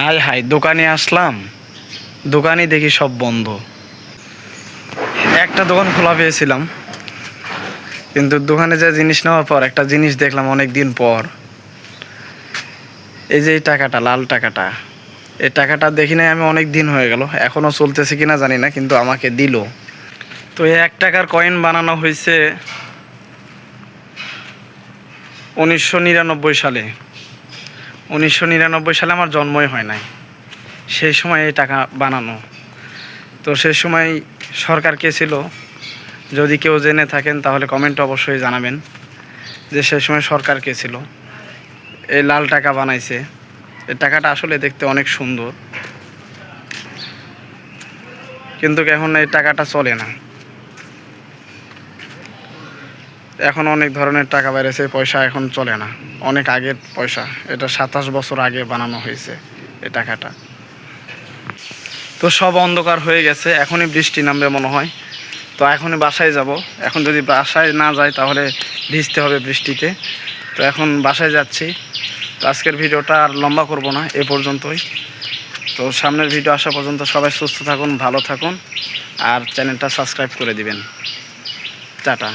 High high, দোকানে আসলাম, দোকানে দেখি সব বন্ধ। একটা দোকান খোলা পেয়েছিলাম, কিন্তু দোকানে যে জিনিস নেওয়ার পর একটা জিনিস দেখলাম অনেক দিন পর। এই যে এই টাকাটা, লাল টাকাটা, এই টাকাটা দেখি নাই আমি অনেক দিন হয়ে গেল, এখনও চলতেছে কিনা জানি না, কিন্তু আমাকে দিল। তো এই 1 টাকার কয়েন বানানো হয়েছে 1999 সালে। 1999 সালে আমার জন্মই হয় নাই, সেই সময় এই টাকা বানানো। তো সেই সময় সরকার কে ছিল, যদি কেউ জেনে থাকেন তাহলে কমেন্টে অবশ্যই জানাবেন যে সেই সময় সরকার কে ছিল, এই লাল টাকা বানাইছে। এই টাকাটা আসলে দেখতে অনেক সুন্দর, কিন্তু এখন এই টাকাটা চলে না। এখন অনেক ধরনের টাকা বেড়েছে, পয়সা এখন চলে না, অনেক আগের পয়সা। এটা 27 বছর আগে বানানো হয়েছে এই টাকাটা। তো সব অন্ধকার হয়ে গেছে, এখনই বৃষ্টি নামবে মনে হয়। তো এখনই বাসায় যাব। এখন যদি বাসায় না যাই তাহলে ভিজতে হবে বৃষ্টিতে। তো এখন বাসায় যাচ্ছি। তো আজকের ভিডিওটা আর লম্বা করব না, এ পর্যন্তই। তো সামনের ভিডিও আসা পর্যন্ত সবাই সুস্থ থাকুন, ভালো থাকুন, আর চ্যানেলটা সাবস্ক্রাইব করে দিবেন। টাটা।